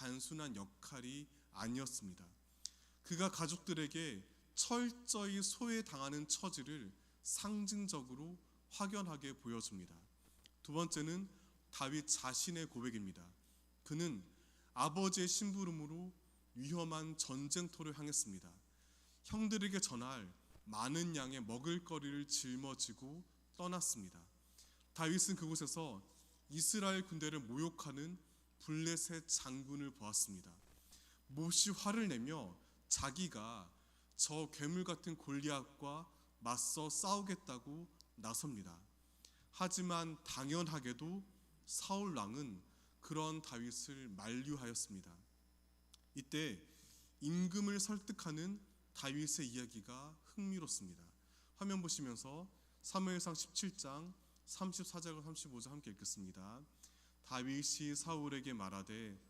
단순한 역할이 아니었습니다. 그가 가족들에게 철저히 소외당하는 처지를 상징적으로 확연하게 보여줍니다. 두 번째는 다윗 자신의 고백입니다. 그는 아버지의 심부름으로 위험한 전쟁터를 향했습니다. 형들에게 전할 많은 양의 먹을거리를 짊어지고 떠났습니다. 다윗은 그곳에서 이스라엘 군대를 모욕하는 블레셋 장군을 보았습니다. 몹시 화를 내며 자기가 저 괴물 같은 골리앗과 맞서 싸우겠다고 나섭니다. 하지만 당연하게도 사울 왕은 그런 다윗을 만류하였습니다. 이때 임금을 설득하는 다윗의 이야기가 흥미롭습니다. 화면 보시면서 사무엘상 17장 34절과 35절 함께 읽겠습니다. 다윗이 사울에게 말하되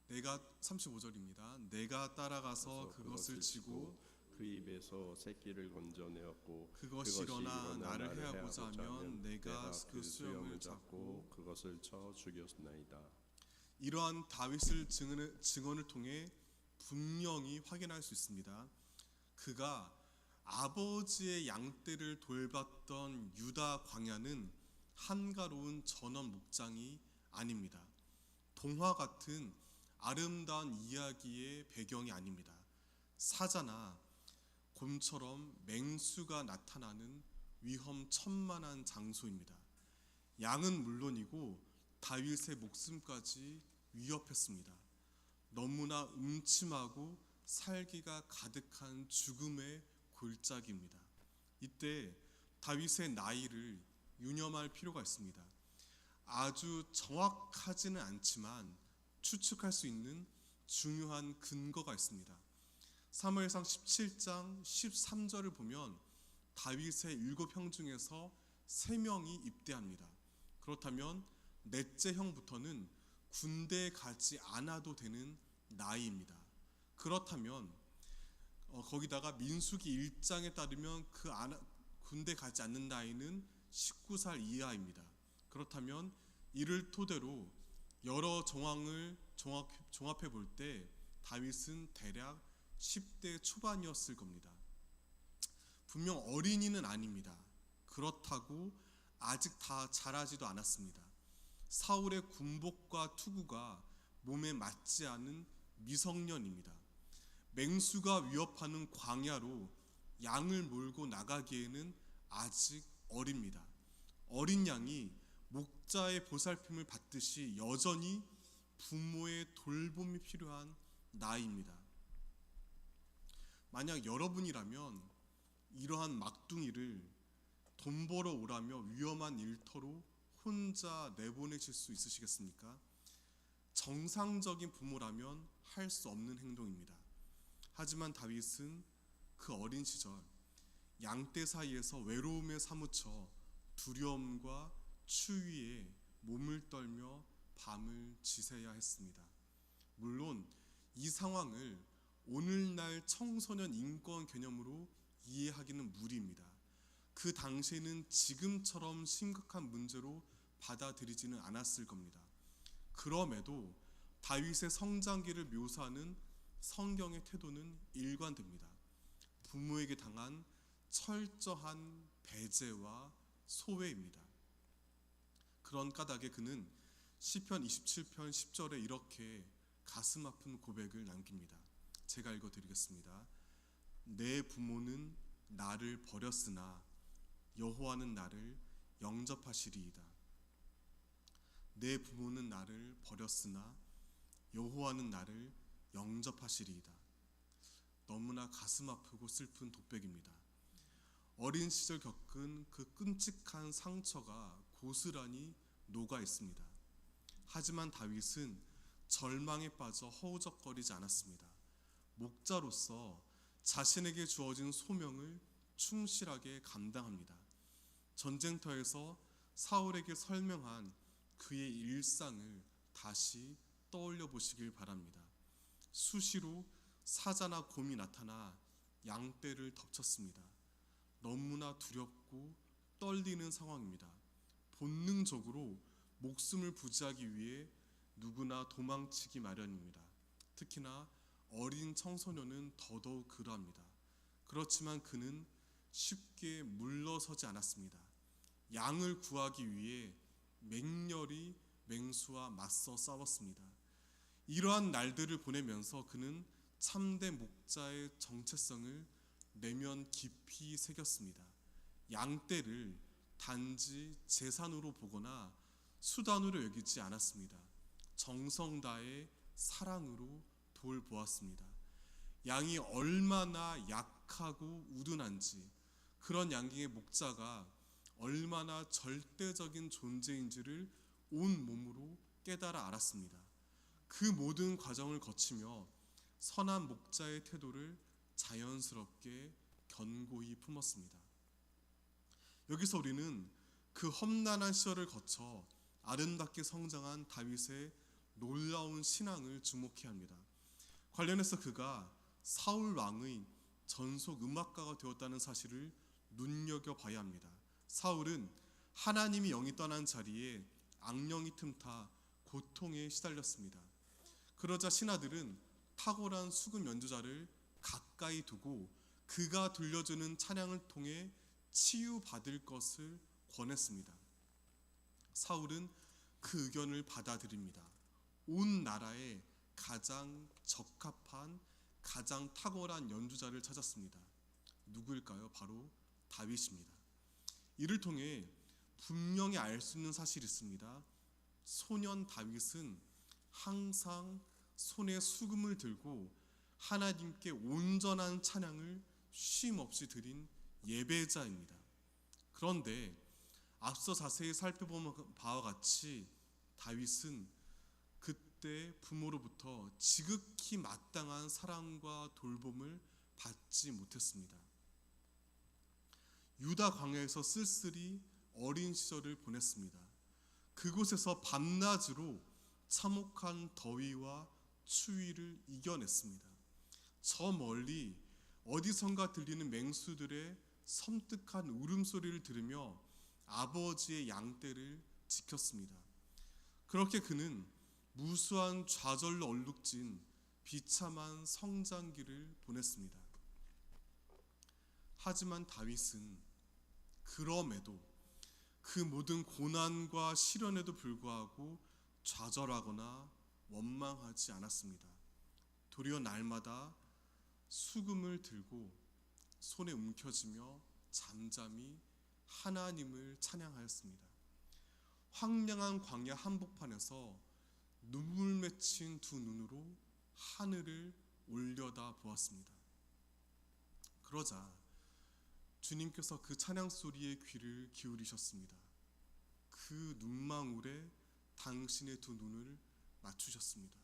내가 35절입니다. 내가 따라가서 그것을 치고 그 입에서 새끼를 건져내었고 그것이 일어나 나를 해하고자 하면 내가 그 수염을 잡고 그것을 쳐 죽였나이다. 이러한 다윗의 증언을 통해 분명히 확인할 수 있습니다. 그가 아버지의 양떼를 돌봤던 유다 광야는 한가로운 전원 목장이 아닙니다. 동화 같은 아름다운 이야기의 배경이 아닙니다. 사자나 곰처럼 맹수가 나타나는 위험천만한 장소입니다. 양은 물론이고 다윗의 목숨까지 위협했습니다. 너무나 음침하고 살기가 가득한 죽음의 골짜기입니다. 이때 다윗의 나이를 유념할 필요가 있습니다. 아주 정확하지는 않지만 추측할 수 있는 중요한 근거가 있습니다. 사무엘상 17장 13절을 보면 다윗의 7형 중에서 3명이 입대합니다. 그렇다면 넷째 형부터는 군대에 가지 않아도 되는 나이입니다. 그렇다면 거기다가 민수기 1장에 따르면 군대 가지 않는 나이는 19살 이하입니다. 그렇다면 이를 토대로 여러 정황을 종합해 볼 때 다윗은 대략 10대 초반이었을 겁니다. 분명 어린이는 아닙니다. 그렇다고 아직 다 자라지도 않았습니다. 사울의 군복과 투구가 몸에 맞지 않은 미성년입니다. 맹수가 위협하는 광야로 양을 몰고 나가기에는 아직 어립니다. 어린 양이 목자의 보살핌을 받듯이 여전히 부모의 돌봄이 필요한 나이입니다. 만약 여러분이라면 이러한 막둥이를 돈 벌어 오라며 위험한 일터로 혼자 내보내실 수 있으시겠습니까? 정상적인 부모라면 할 수 없는 행동입니다. 하지만 다윗은 그 어린 시절 양떼 사이에서 외로움에 사무쳐 두려움과 추위에 몸을 떨며 밤을 지새야 했습니다. 물론 이 상황을 오늘날 청소년 인권 개념으로 이해하기는 무리입니다. 그 당시에는 지금처럼 심각한 문제로 받아들이지는 않았을 겁니다. 그럼에도 다윗의 성장기를 묘사하는 성경의 태도는 일관됩니다. 부모에게 당한 철저한 배제와 소외입니다. 그런 까닭에 그는 시편 27편 10절에 이렇게 가슴 아픈 고백을 남깁니다. 제가 읽어드리겠습니다. 내 부모는 나를 버렸으나 여호와는 나를 영접하시리이다. 내 부모는 나를 버렸으나 여호와는 나를 영접하시리이다. 너무나 가슴 아프고 슬픈 독백입니다. 어린 시절 겪은 그 끔찍한 상처가 고스란히 녹아 있습니다. 하지만 다윗은 절망에 빠져 허우적거리지 않았습니다. 목자로서 자신에게 주어진 소명을 충실하게 감당합니다. 전쟁터에서 사울에게 설명한 그의 일상을 다시 떠올려 보시길 바랍니다. 수시로 사자나 곰이 나타나 양떼를 덮쳤습니다. 너무나 두렵고 떨리는 상황입니다. 본능적으로 목숨을 부지하기 위해 누구나 도망치기 마련입니다. 특히나 어린 청소년은 더더욱 그러합니다. 그렇지만 그는 쉽게 물러서지 않았습니다. 양을 구하기 위해 맹렬히 맹수와 맞서 싸웠습니다. 이러한 날들을 보내면서 그는 참된 목자의 정체성을 내면 깊이 새겼습니다. 양떼를 단지 재산으로 보거나 수단으로 여기지 않았습니다. 정성 다해 사랑으로 돌보았습니다. 양이 얼마나 약하고 우둔한지, 그런 양갱의 목자가 얼마나 절대적인 존재인지를 온 몸으로 깨달아 알았습니다. 그 모든 과정을 거치며 선한 목자의 태도를 자연스럽게 견고히 품었습니다. 여기서 우리는 그 험난한 시절을 거쳐 아름답게 성장한 다윗의 놀라운 신앙을 주목해야 합니다. 관련해서 그가 사울 왕의 전속 음악가가 되었다는 사실을 눈여겨봐야 합니다. 사울은 하나님이 영이 떠난 자리에 악령이 틈타 고통에 시달렸습니다. 그러자 신하들은 탁월한 수금 연주자를 가까이 두고 그가 들려주는 찬양을 통해 치유받을 것을 권했습니다. 사울은 그 의견을 받아들입니다. 온 나라에 가장 적합한, 가장 탁월한 연주자를 찾았습니다. 누구일까요? 바로 다윗입니다. 이를 통해 분명히 알 수 있는 사실이 있습니다. 소년 다윗은 항상 손에 수금을 들고 하나님께 온전한 찬양을 쉼없이 드린 예배자입니다. 그런데 앞서 자세히 살펴본 바와 같이 다윗은 그때 부모로부터 지극히 마땅한 사랑과 돌봄을 받지 못했습니다. 유다 광야에서 쓸쓸히 어린 시절을 보냈습니다. 그곳에서 밤낮으로 참혹한 더위와 추위를 이겨냈습니다. 저 멀리 어디선가 들리는 맹수들의 섬뜩한 울음소리를 들으며 아버지의 양떼를 지켰습니다. 그렇게 그는 무수한 좌절로 얼룩진 비참한 성장기를 보냈습니다. 하지만 다윗은 그럼에도 그 모든 고난과 시련에도 불구하고 좌절하거나 원망하지 않았습니다. 도리어 날마다 수금을 들고 손에 움켜쥐며 잠잠히 하나님을 찬양하였습니다. 황량한 광야 한복판에서 눈물 맺힌 두 눈으로 하늘을 올려다 보았습니다. 그러자 주님께서 그 찬양 소리에 귀를 기울이셨습니다. 그 눈망울에 당신의 두 눈을 맞추셨습니다.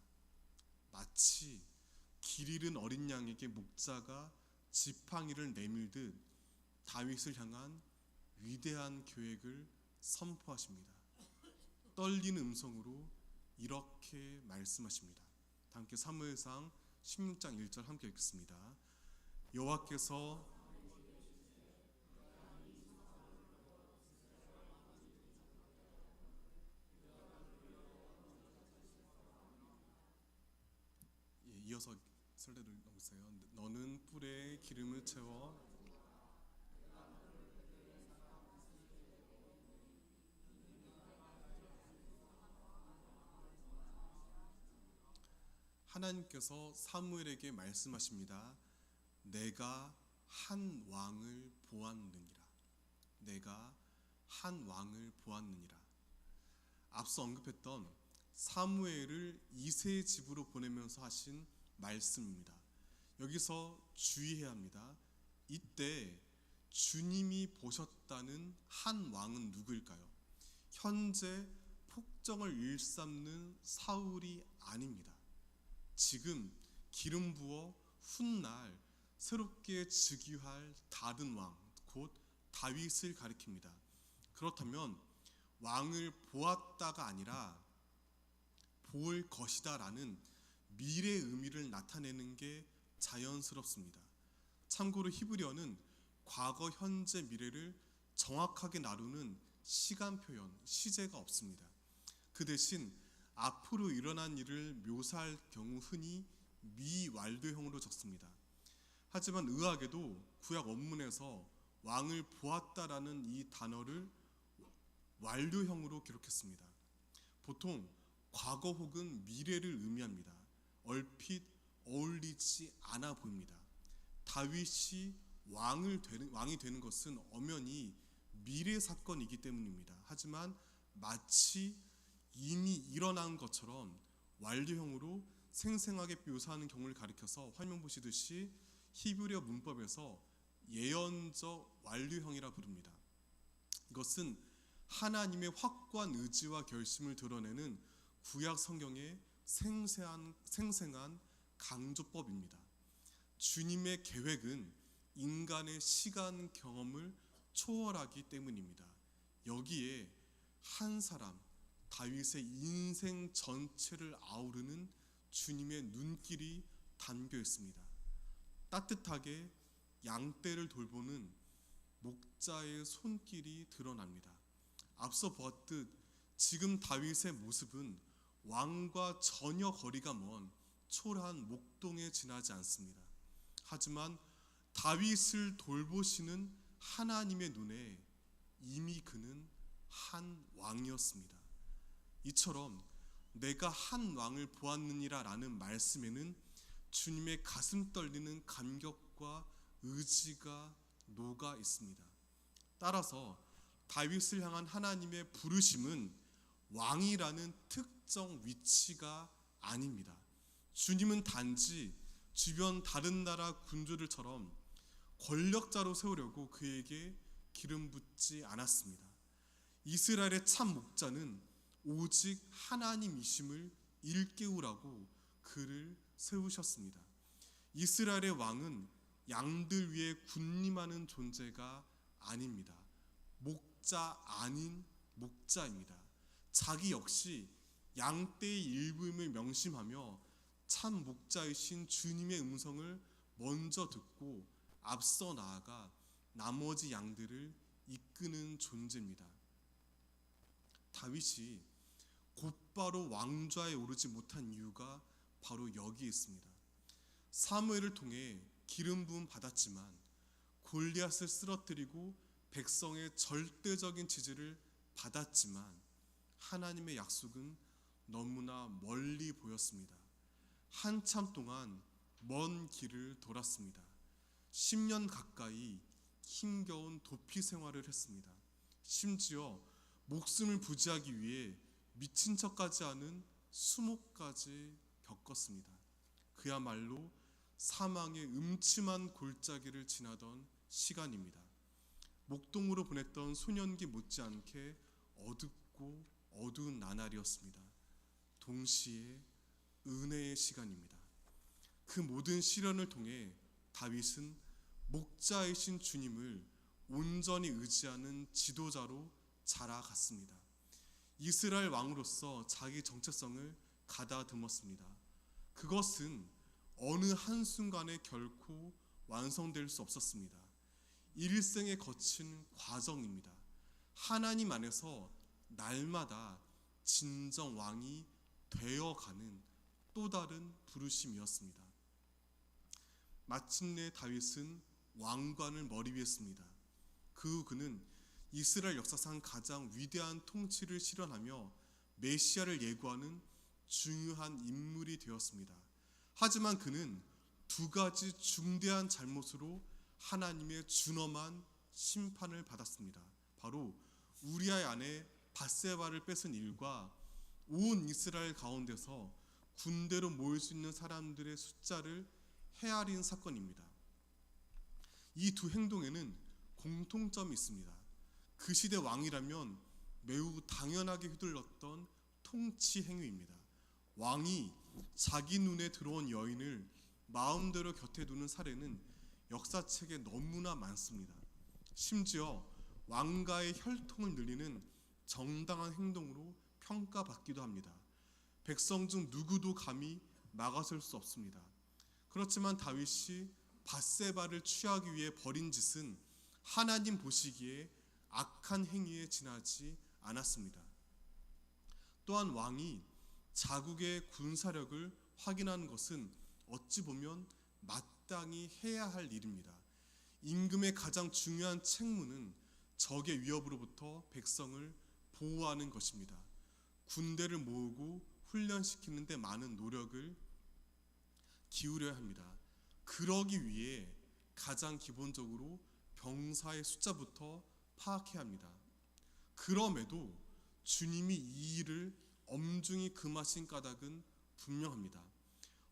마치 길 잃은 어린 양에게 목자가 지팡이를 내밀듯 다윗을 향한 위대한 계획을 선포하십니다. 떨리는 음성으로 이렇게 말씀하십니다. 함께 사무엘상 16장 1절 함께 읽겠습니다. 여호와께서 이어서 설레를 넣으세요. 너는 뿔에 기름을 채워 하나님께서 사무엘에게 말씀하십니다. 내가 한 왕을 보았느니라. 내가 한 왕을 보았느니라. 앞서 언급했던 사무엘을 이새의 집으로 보내면서 하신 말씀입니다. 여기서 주의해야 합니다. 이때 주님이 보셨다는 한 왕은 누구일까요? 현재 폭정을 일삼는 사울이 아닙니다. 지금 기름 부어 훗날 새롭게 즉위할 다른 왕, 곧 다윗을 가리킵니다. 그렇다면 왕을 보았다가 아니라 볼 것이다 라는 미래 의미를 나타내는 게 자연스럽습니다. 참고로 히브리어는 과거, 현재, 미래를 정확하게 나누는 시간 표현, 시제가 없습니다. 그 대신 앞으로 일어난 일을 묘사할 경우 흔히 미완료형으로 적습니다. 하지만 의학에도 구약 원문에서 왕을 보았다라는 이 단어를 완료형으로 기록했습니다. 보통 과거 혹은 미래를 의미합니다. 얼핏 어울리지 않아 보입니다. 다윗이 왕이 되는 것은 엄연히 미래 사건이기 때문입니다. 하지만 마치 이미 일어난 것처럼 완료형으로 생생하게 묘사하는 경우를 가리켜서 설명 보시듯이 히브리어 문법에서 예언적 완료형이라 부릅니다. 이것은 하나님의 확고한 의지와 결심을 드러내는 구약 성경의 생생한 강조법입니다. 주님의 계획은 인간의 시간 경험을 초월하기 때문입니다. 여기에 한 사람, 다윗의 인생 전체를 아우르는 주님의 눈길이 담겨 있습니다. 따뜻하게 양떼를 돌보는 목자의 손길이 드러납니다. 앞서 보았듯 지금 다윗의 모습은 왕과 전혀 거리가 먼 초라한 목동에 지나지 않습니다. 하지만 다윗을 돌보시는 하나님의 눈에 이미 그는 한 왕이었습니다. 이처럼 내가 한 왕을 보았느니라 라는 말씀에는 주님의 가슴 떨리는 감격과 의지가 녹아 있습니다. 따라서 다윗을 향한 하나님의 부르심은 왕이라는 특정 위치가 아닙니다. 주님은 단지 주변 다른 나라 군주들처럼 권력자로 세우려고 그에게 기름 붓지 않았습니다. 이스라엘의 참 목자는 오직 하나님이심을 일깨우라고 그를 세우셨습니다. 이스라엘의 왕은 양들 위에 군림하는 존재가 아닙니다. 목자 아닌 목자입니다. 자기 역시 양떼의 일부임을 명심하며 참 목자이신 주님의 음성을 먼저 듣고 앞서 나아가 나머지 양들을 이끄는 존재입니다. 다윗이 곧바로 왕좌에 오르지 못한 이유가 바로 여기 있습니다. 사무엘을 통해 기름 부음 받았지만 골리앗을 쓰러뜨리고 백성의 절대적인 지지를 받았지만 하나님의 약속은 너무나 멀리 보였습니다. 한참 동안 먼 길을 돌았습니다. 10년 가까이 힘겨운 도피 생활을 했습니다. 심지어 목숨을 부지하기 위해 미친 척까지 하는 수모까지 겪었습니다. 그야말로 사망의 음침한 골짜기를 지나던 시간입니다. 목동으로 보냈던 소년기 못지않게 어둡고 어두운 나날이었습니다. 동시에 은혜의 시간입니다. 그 모든 시련을 통해 다윗은 목자이신 주님을 온전히 의지하는 지도자로 자라갔습니다. 이스라엘 왕으로서 자기 정체성을 가다듬었습니다. 그것은 어느 한순간에 결코 완성될 수 없었습니다. 일생에 거친 과정입니다. 하나님 안에서 날마다 진정 왕이 되어가는 또 다른 부르심이었습니다. 마침내 다윗은 왕관을 머리 위에 씁니다. 그 후 그는 이스라엘 역사상 가장 위대한 통치를 실현하며 메시아를 예고하는 중요한 인물이 되었습니다. 하지만 그는 두 가지 중대한 잘못으로 하나님의 준엄한 심판을 받았습니다. 바로 우리아의 아내 밧세바를 뺏은 일과 온 이스라엘 가운데서 군대로 모일 수 있는 사람들의 숫자를 헤아린 사건입니다. 이 두 행동에는 공통점이 있습니다. 그 시대 왕이라면 매우 당연하게 휘둘렀던 통치 행위입니다. 왕이 자기 눈에 들어온 여인을 마음대로 곁에 두는 사례는 역사책에 너무나 많습니다. 심지어 왕가의 혈통을 늘리는 정당한 행동으로 평가받기도 합니다. 백성 중 누구도 감히 막아설 수 없습니다. 그렇지만 다윗이 밧세바를 취하기 위해 벌인 짓은 하나님 보시기에 악한 행위에 지나지 않았습니다. 또한 왕이 자국의 군사력을 확인하는 것은 어찌 보면 마땅히 해야 할 일입니다. 임금의 가장 중요한 책무는 적의 위협으로부터 백성을 보호하는 것입니다. 군대를 모으고 훈련시키는 데 많은 노력을 기울여야 합니다. 그러기 위해 가장 기본적으로 병사의 숫자부터 파악해야 합니다. 그럼에도 주님이 이 일을 엄중히 금하신 까닭은 분명합니다.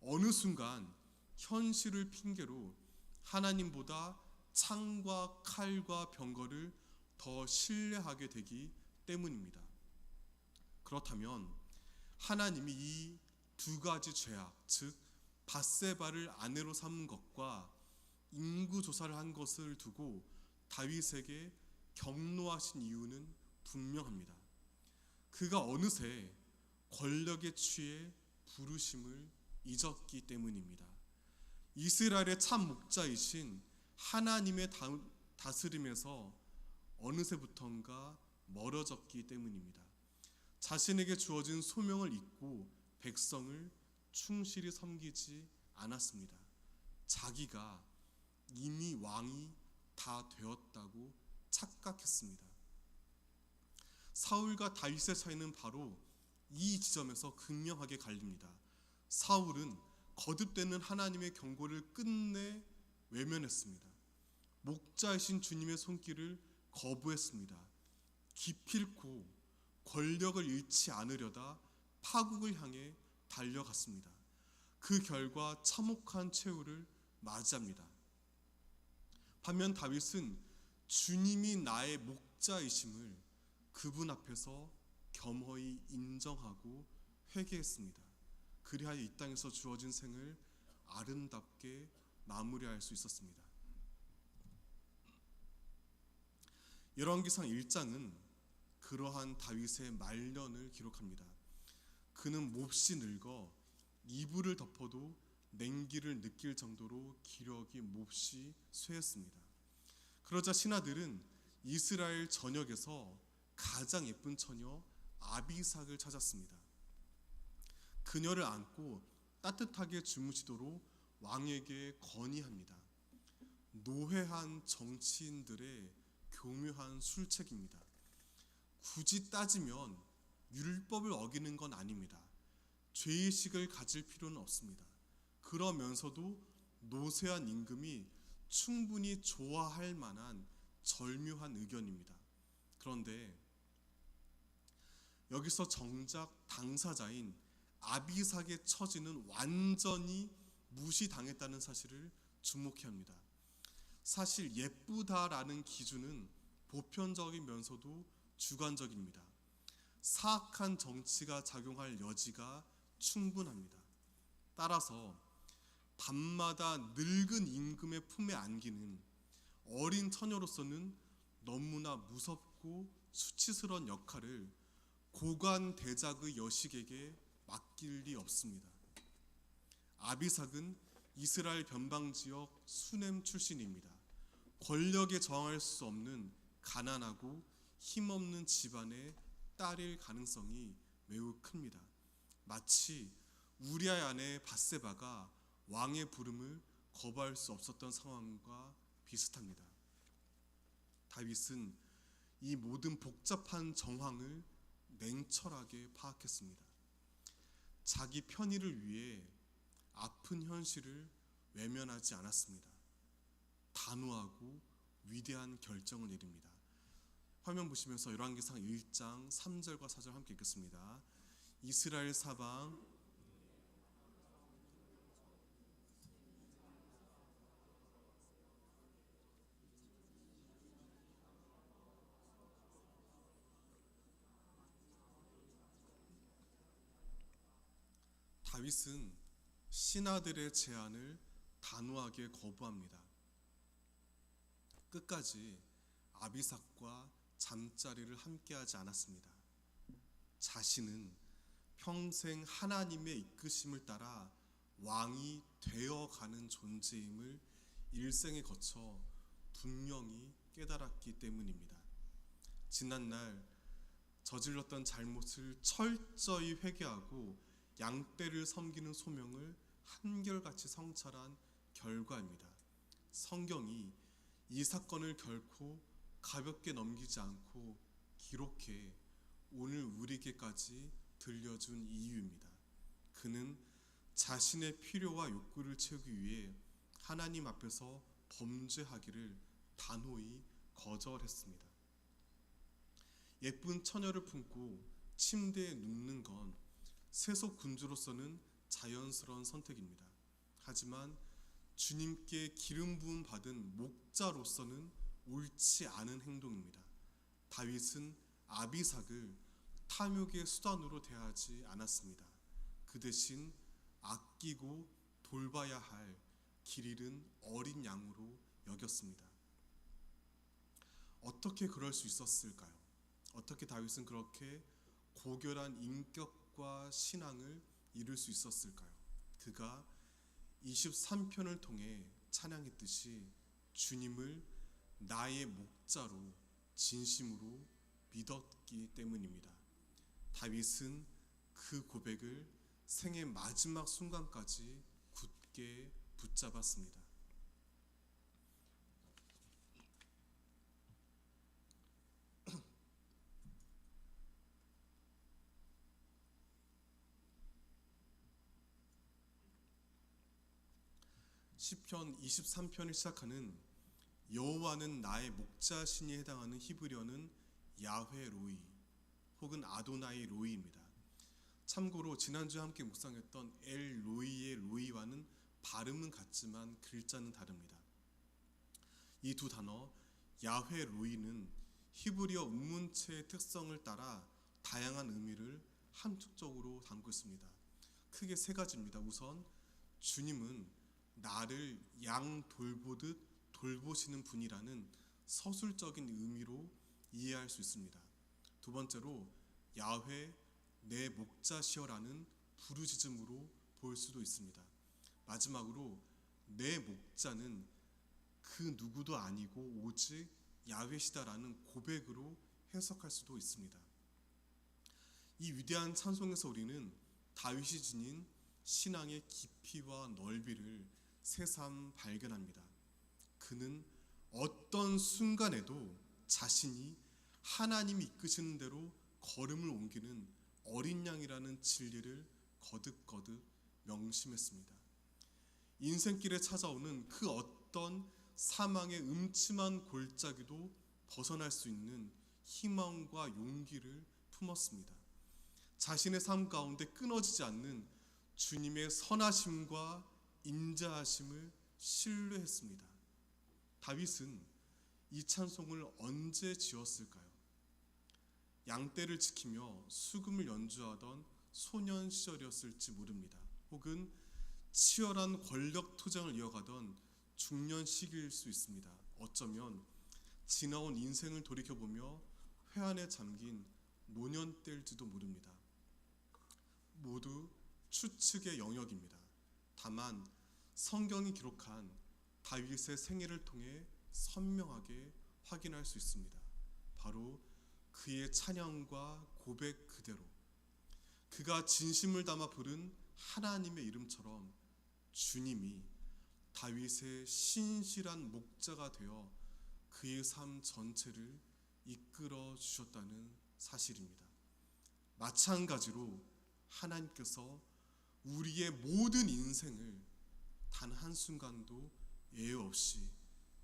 어느 순간 현실을 핑계로 하나님보다 창과 칼과 병거를 더 신뢰하게 되기 때문입니다. 그렇다면 하나님이 이 두 가지 죄악, 즉 밧세바를 아내로 삼은 것과 인구 조사를 한 것을 두고 다윗에게 경노하신 이유는 분명합니다. 그가 어느새 권력에 취해 부르심을 잊었기 때문입니다. 이스라엘의 참 목자이신 하나님의 다스림에서 어느새부턴가 멀어졌기 때문입니다. 자신에게 주어진 소명을 잊고 백성을 충실히 섬기지 않았습니다. 자기가 이미 왕이 다 되었다고 착각했습니다. 사울과 다윗의 차이는 바로 이 지점에서 극명하게 갈립니다. 사울은 거듭되는 하나님의 경고를 끝내 외면했습니다. 목자이신 주님의 손길을 거부했습니다. 기필코 권력을 잃지 않으려다 파국을 향해 달려갔습니다. 그 결과 참혹한 최후를 맞이합니다. 반면 다윗은 주님이 나의 목자이심을 그분 앞에서 겸허히 인정하고 회개했습니다. 그리하여 이 땅에서 주어진 생을 아름답게 마무리할 수 있었습니다. 열왕기상 1장은 그러한 다윗의 말년을 기록합니다. 그는 몹시 늙어 이불을 덮어도 냉기를 느낄 정도로 기력이 몹시 쇠했습니다. 그러자 신하들은 이스라엘 전역에서 가장 예쁜 처녀 아비삭을 찾았습니다. 그녀를 안고 따뜻하게 주무시도록 왕에게 건의합니다. 노회한 정치인들의 교묘한 술책입니다. 굳이 따지면 율법을 어기는 건 아닙니다. 죄의식을 가질 필요는 없습니다. 그러면서도 노쇠한 임금이 충분히 좋아할 만한 절묘한 의견입니다. 그런데 여기서 정작 당사자인 아비삭의 처지는 완전히 무시당했다는 사실을 주목해야 합니다. 사실 예쁘다라는 기준은 보편적이면서도 주관적입니다. 사악한 정치가 작용할 여지가 충분합니다. 따라서 밤마다 늙은 임금의 품에 안기는 어린 처녀로서는 너무나 무섭고 수치스러운 역할을 고관 대작의 여식에게 맡길 리 없습니다. 아비삭은 이스라엘 변방지역 수넴 출신입니다. 권력에 저항할 수 없는 가난하고 힘없는 집안의 딸일 가능성이 매우 큽니다. 마치 우리아의 아내 밧세바가 왕의 부름을 거부할 수 없었던 상황과 비슷합니다. 다윗은 이 모든 복잡한 정황을 냉철하게 파악했습니다. 자기 편의를 위해 아픈 현실을 외면하지 않았습니다. 단호하고 위대한 결정을 내립니다. 화면 보시면서 열왕기상 1장 3절과 4절 함께 읽겠습니다. 이스라엘 사방 다윗은 신하들의 제안을 단호하게 거부합니다. 끝까지 아비삭과 잠자리를 함께하지 않았습니다. 자신은 평생 하나님의 이끄심을 따라 왕이 되어가는 존재임을 일생에 거쳐 분명히 깨달았기 때문입니다. 지난날 저질렀던 잘못을 철저히 회개하고 양떼를 섬기는 소명을 한결같이 성찰한 결과입니다. 성경이 이 사건을 결코 가볍게 넘기지 않고 기록해 오늘 우리에게까지 들려준 이유입니다. 그는 자신의 필요와 욕구를 채우기 위해 하나님 앞에서 범죄하기를 단호히 거절했습니다. 예쁜 처녀를 품고 침대에 눕는 건 세속 군주로서는 자연스러운 선택입니다. 하지만 주님께 기름 부음 받은 목자로서는 옳지 않은 행동입니다. 다윗은 아비삭을 탐욕의 수단으로 대하지 않았습니다. 그 대신 아끼고 돌봐야 할 길 잃은 어린 양으로 여겼습니다. 어떻게 그럴 수 있었을까요? 어떻게 다윗은 그렇게 고결한 인격과 신앙을 이룰 수 있었을까요? 그가 23편을 통해 찬양했듯이 주님을 나의 목자로 진심으로 믿었기 때문입니다. 다윗은 그 고백을 생의 마지막 순간까지 굳게 붙잡았습니다. 시편 23편을 시작하는 여호와는 나의 목자신이 해당하는 히브리어는 야훼 로이 혹은 아도나이 로이입니다. 참고로 지난주에 함께 묵상했던 엘 로이의 로이와는 발음은 같지만 글자는 다릅니다. 이 두 단어 야훼 로이는 히브리어 운문체의 특성을 따라 다양한 의미를 함축적으로 담고 있습니다. 크게 세 가지입니다. 우선 주님은 나를 양 돌보듯 돌보시는 분이라는 서술적인 의미로 이해할 수 있습니다. 두 번째로 야훼 내 목자시여라는 부르짖음으로 볼 수도 있습니다. 마지막으로 내 목자는 그 누구도 아니고 오직 야훼시다라는 고백으로 해석할 수도 있습니다. 이 위대한 찬송에서 우리는 다윗이 지닌 신앙의 깊이와 넓이를 새삼 발견합니다. 그는 어떤 순간에도 자신이 하나님이 이끄시는 대로 걸음을 옮기는 어린 양이라는 진리를 거듭거듭 명심했습니다. 인생길에 찾아오는 그 어떤 사망의 음침한 골짜기도 벗어날 수 있는 희망과 용기를 품었습니다. 자신의 삶 가운데 끊어지지 않는 주님의 선하심과 인자하심을 신뢰했습니다. 다윗은 이 찬송을 언제 지었을까요? 양떼를 지키며 수금을 연주하던 소년 시절이었을지 모릅니다. 혹은 치열한 권력 투쟁을 이어가던 중년 시기일 수 있습니다. 어쩌면 지나온 인생을 돌이켜보며 회한에 잠긴 노년 때일지도 모릅니다. 모두 추측의 영역입니다. 다만 성경이 기록한 다윗의 생애를 통해 선명하게 확인할 수 있습니다. 바로 그의 찬양과 고백 그대로 그가 진심을 담아 부른 하나님의 이름처럼 주님이 다윗의 신실한 목자가 되어 그의 삶 전체를 이끌어 주셨다는 사실입니다. 마찬가지로 하나님께서 우리의 모든 인생을 단 한순간도 예외 없이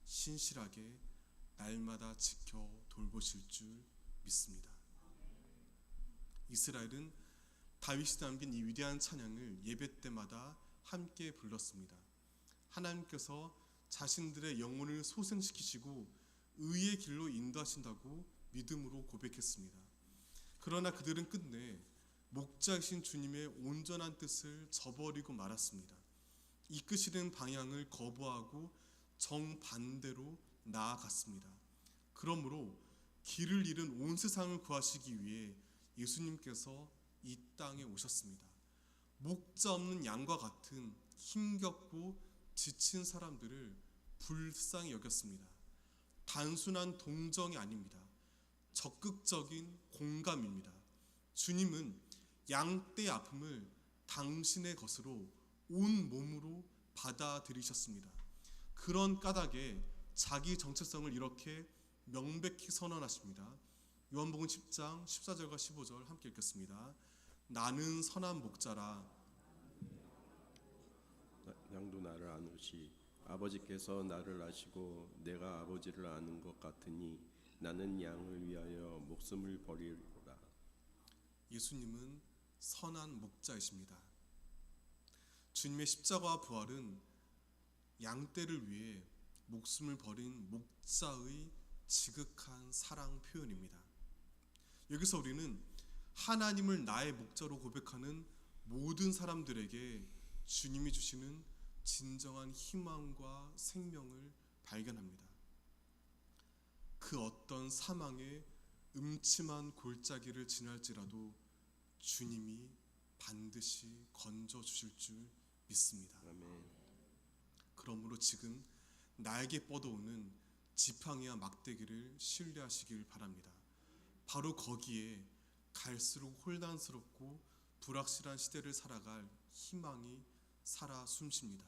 신실하게 날마다 지켜 돌보실 줄 믿습니다. 이스라엘은 다윗이 남긴 이 위대한 찬양을 예배 때마다 함께 불렀습니다. 하나님께서 자신들의 영혼을 소생시키시고 의의 길로 인도하신다고 믿음으로 고백했습니다. 그러나 그들은 끝내 목자이신 주님의 온전한 뜻을 저버리고 말았습니다. 이끄시는 방향을 거부하고 정반대로 나아갔습니다. 그러므로 길을 잃은 온 세상을 구하시기 위해 예수님께서 이 땅에 오셨습니다. 목자 없는 양과 같은 힘겹고 지친 사람들을 불쌍히 여겼습니다. 단순한 동정이 아닙니다. 적극적인 공감입니다. 주님은 양떼의 아픔을 당신의 것으로 온 몸으로 받아들이셨습니다. 그런 까닭에 자기 정체성을 이렇게 명백히 선언하십니다. 요한복음 10장 14절과 15절 함께 읽겠습니다. 나는 선한 목자라. 양도 나를 아노시 아버지께서 나를 아시고 내가 아버지를 아는 것 같으니 나는 양을 위하여 목숨을 버리리로다. 예수님은 선한 목자이십니다. 주님의 십자가와 부활은 양떼를 위해 목숨을 버린 목자의 지극한 사랑 표현입니다. 여기서 우리는 하나님을 나의 목자로 고백하는 모든 사람들에게 주님이 주시는 진정한 희망과 생명을 발견합니다. 그 어떤 사망의 음침한 골짜기를 지날지라도 주님이 반드시 건져 주실 줄 믿습니다. 아멘. 그러므로 지금 나에게 뻗어오는 지팡이와 막대기를 신뢰하시길 바랍니다. 바로 거기에 갈수록 혼란스럽고 불확실한 시대를 살아갈 희망이 살아 숨쉽니다.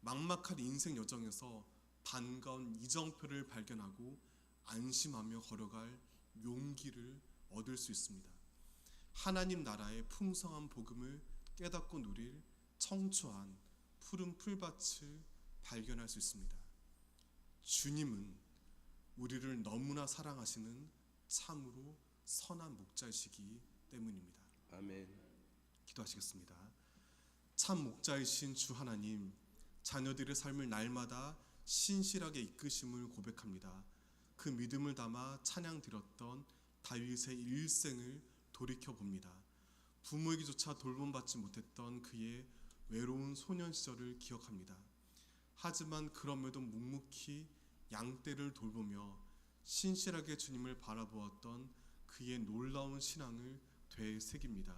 막막한 인생 여정에서 반가운 이정표를 발견하고 안심하며 걸어갈 용기를 얻을 수 있습니다. 하나님 나라의 풍성한 복음을 깨닫고 누릴 청초한 푸른 풀밭을 발견할 수 있습니다. 주님은 우리를 너무나 사랑하시는 참으로 선한 목자이시기 때문입니다. 아멘. 기도하시겠습니다. 참 목자이신 주 하나님, 자녀들의 삶을 날마다 신실하게 이끄심을 고백합니다. 그 믿음을 담아 찬양 드렸던 다윗의 일생을 돌이켜 봅니다. 부모에게조차 돌봄받지 못했던 그의 외로운 소년 시절을 기억합니다. 하지만 그럼에도 묵묵히 양떼를 돌보며 신실하게 주님을 바라보았던 그의 놀라운 신앙을 되새깁니다.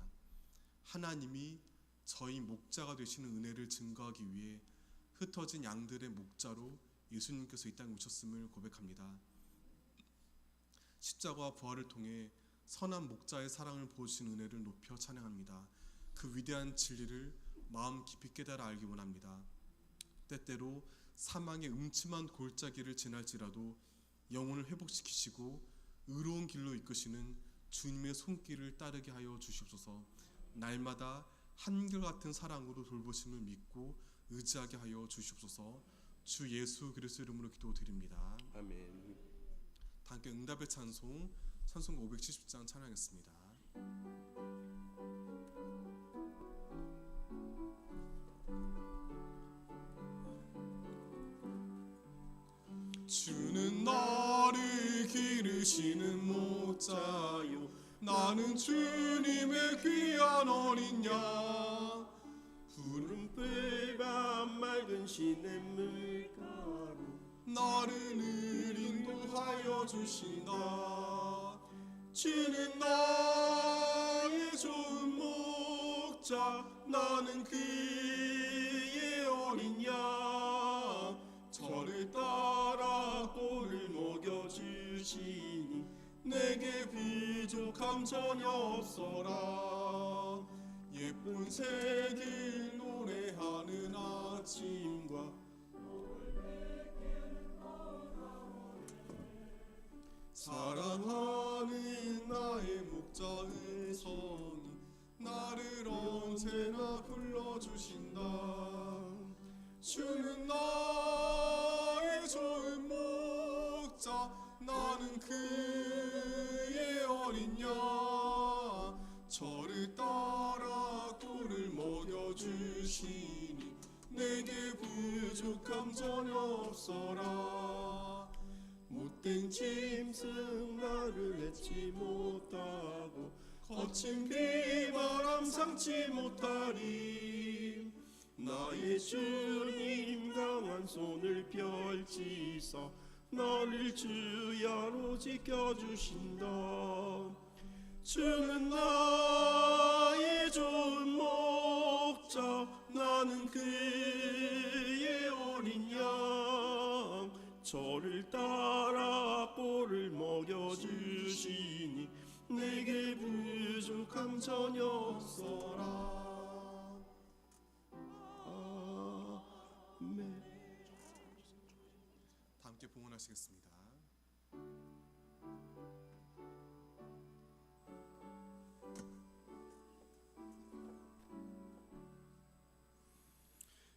하나님이 저희 목자가 되시는 은혜를 증거하기 위해 흩어진 양들의 목자로 예수님께서 이 땅에 오셨음을 고백합니다. 십자가와 부활을 통해 선한 목자의 사랑을 보여주신 은혜를 높여 찬양합니다. 그 위대한 진리를 마음 깊이 깨달아 알기 원합니다. 때때로 사망의 음침한 골짜기를 지날지라도 영혼을 회복시키시고 의로운 길로 이끄시는 주님의 손길을 따르게 하여 주시옵소서. 날마다 한결같은 사랑으로 돌보심을 믿고 의지하게 하여 주시옵소서. 주 예수 그리스도 이름으로 기도드립니다. 아멘. 함께 응답의 찬송 찬송가 570장 찬양했습니다. 주는 나를 기르시는 목자요, 나는 주님의 귀한 어린 양. 푸른풀과 맑은 시냇물가로 나를 인도하여 주신다. 주는 나의 좋은 목자, 나는 그의 어린 양. 저를 따라 꼴을 먹여주시니 내게 부족함 전혀 없어라. 예쁜 새들 노래하는 아침과 사랑하는 나의 목자의 성이 나를 언제나 불러주신다. 주는 나의 좋은 목자, 나는 그의 어린 양. 저를 따라 꿀을 먹여주시니 내게 부족함 전혀 없어라. 못된 짐승 나를 맺지 못하고 거친 비바람 삼지 못하리. 나의 주님 강한 손을 펼치사 나를 주야로 지켜주신다. 주는 나의 좋은 목자, 나는 그의 어린 양. 저를 따라 꼴을 먹여주시니 내게 부족함 전혀 없어라. 아멘. 다 함께 봉헌하시겠습니다.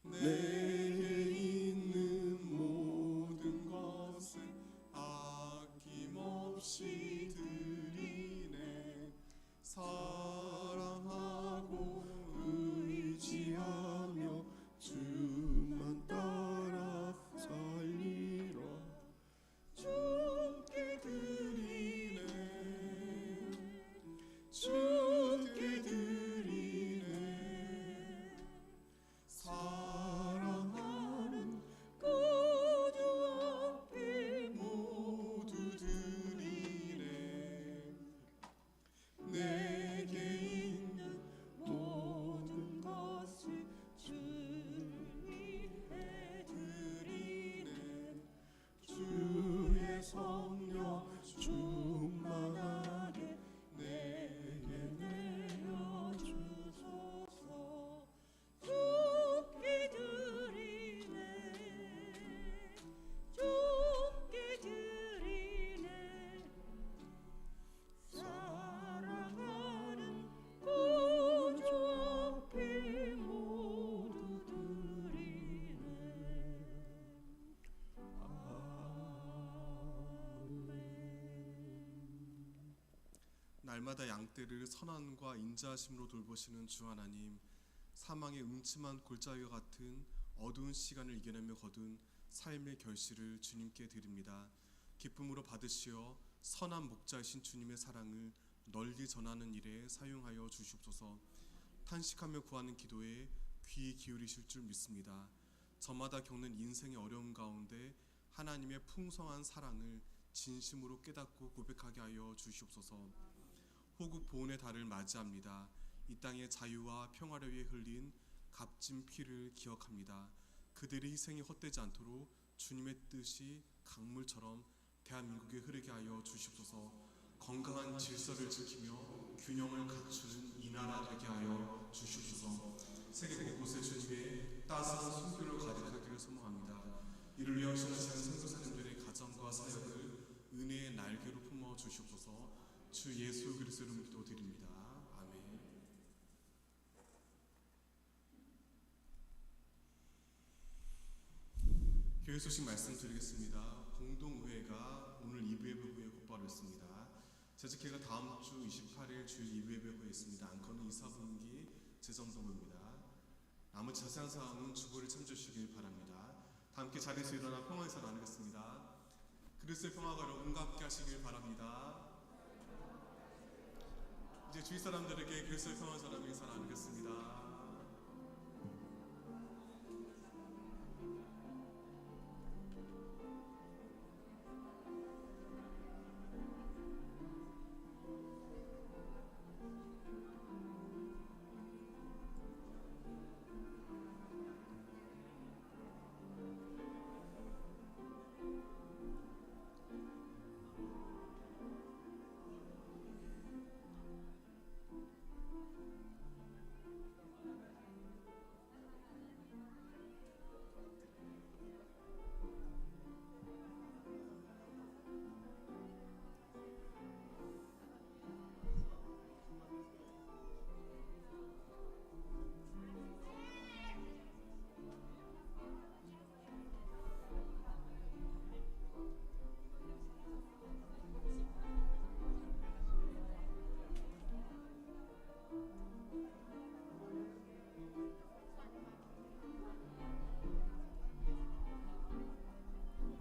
내게 있는 모든 것을 아낌없이 드리네. 사랑하고 의지하며 주만 따라 살리라. 주께 드리네. 주께 드리네. 사랑하는 구주 앞에 모두 드리네. 내게 있는 모든 것을 주님 위해 드리네. 주의 성령 충만하게 내게 내려주소서. 주께 드리네. 주께 드리네. 사랑하는 구주 앞에 모두 드리네. 날마다 양떼를 선함과 인자하심으로 돌보시는 주 하나님, 사망의 음침한 골짜기와 같은 어두운 시간을 이겨내며 거둔 삶의 결실을 주님께 드립니다. 기쁨으로 받으시어 선한 목자이신 주님의 사랑을 널리 전하는 일에 사용하여 주시옵소서. 탄식하며 구하는 기도에 귀 기울이실 줄 믿습니다. 저마다 겪는 인생의 어려움 가운데 하나님의 풍성한 사랑을 진심으로 깨닫고 고백하게 하여 주시옵소서. 호국 보훈의 달을 맞이합니다. 이 땅의 자유와 평화를 위해 흘린 값진 피를 기억합니다. 그들의 희생이 헛되지 않도록 주님의 뜻이 강물처럼 대한민국에 흐르게 하여 주시옵소서. 건강한 질서를 지키며 균형을 갖추는 이 나라 되게 하여 주시옵소서. 세계 곳곳에 주님의 따스한 손길로 가득하기를 소망합니다. 이를 위하여 신하시는 선교사님들의 가정과 사역을 은혜의 날개로 품어 주시옵소서. 주 예수 그리스도 이름으로 기도드립니다. 아멘. 교회 소식 말씀드리겠습니다. 공동의회가 오늘 2부 예배 후에 곧바로 있습니다. 재직회가 다음 주 28일 주일 2부 예배 후에 있습니다. 앙커는 2, 4분기 재정도입니다. 나머지 자세한 사항은 주보를 참조하시길 바랍니다. 다 함께 자리에서 일어나 평화에서 나누겠습니다. 그리스도의 평화가 여러분과 함께 하시길 바랍니다. 이제 주위 사람들에게 그리스도의 평화 전하며 인사 나누겠습니다.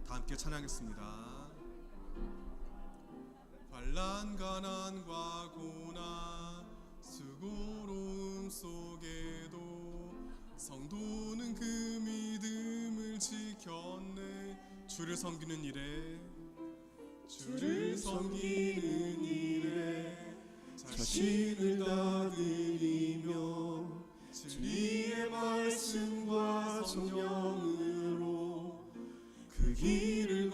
함께 찬양했습니다. 환난 가난과 고난 수고로움 속에도 성도는 그 믿음을 지켰네. 주를 섬기는 일에 자신을 다 드리며 진리의 말씀과 성령으로 그 길을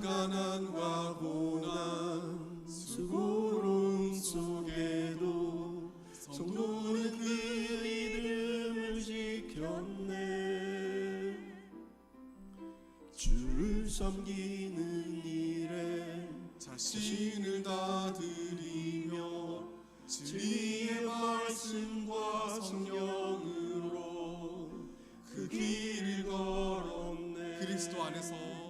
가난과 고난 수고로움 속에도 성도는 그 믿음을 지켰네. 주를 섬기는 일에 자신을 다 드리며 진리의 말씀과 성령으로 그 길을 걸었네. 그리스도 안에서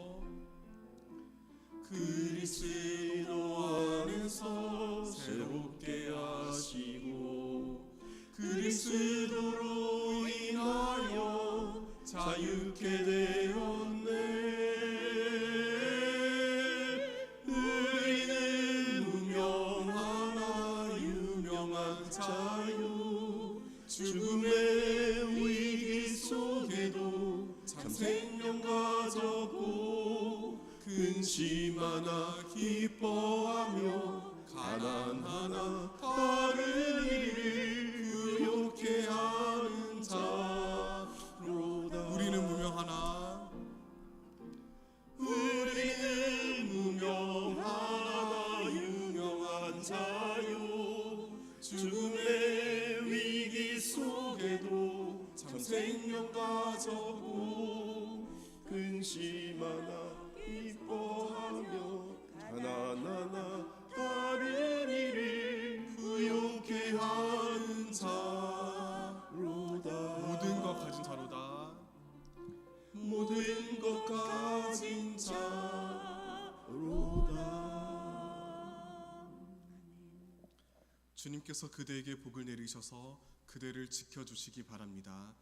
새롭게 하시고 그리스도로 인하여 자유케 되었네. 우리는 무명하나 유명한 자유, 죽음의 위기 속에도 참 생명 가졌고 근심하나 기뻐하며 가난하나 다른 이를 부욕해 하는 자로다. 우리는 무명하나 유명한 자유, 죽음의 위기 속에도 참 생명 가졌고 근심하나 기뻐하며 가난하나 다른 이를 부욕해 하는 자로다. 모든 것 가진 자로다. 모든 것 가진 자로다. 주님께서 그대에게 복을 내리셔서 그대를 지켜주시기 바랍니다.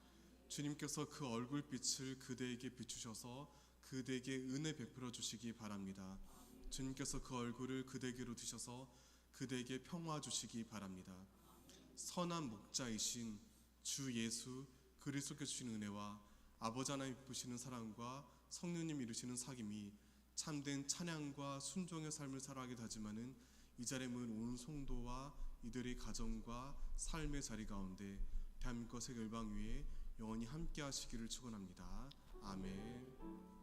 주님께서 그 얼굴빛을 그대에게 비추셔서 그대에게 은혜 베풀어 주시기 바랍니다. 주님께서 그 얼굴을 그대에게로 드셔서 그대에게 평화 주시기 바랍니다. 선한 목자이신 주 예수 그리스도께 주시는 은혜와 아버지 하나님 베푸시는 사랑과 성령님 이루시는 사귐이 참된 찬양과 순종의 삶을 살아가게 하지만은 이 자리에 모인 온 성도와 이들의 가정과 삶의 자리 가운데 대한민국 세계 열방 위에 영원히 함께 하시기를 축원합니다. 아멘.